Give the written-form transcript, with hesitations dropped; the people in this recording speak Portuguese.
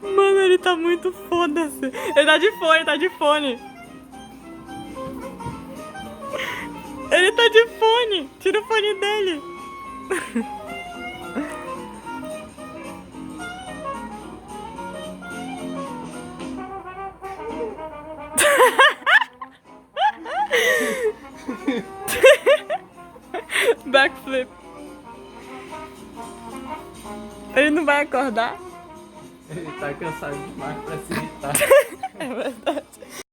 Mano, ele tá muito foda-se. Ele tá de fone, tá de fone. Ele tá de fone. Tira o fone dele. Backflip. Ele não vai acordar? Ele tá cansado demais pra se irritar. É verdade.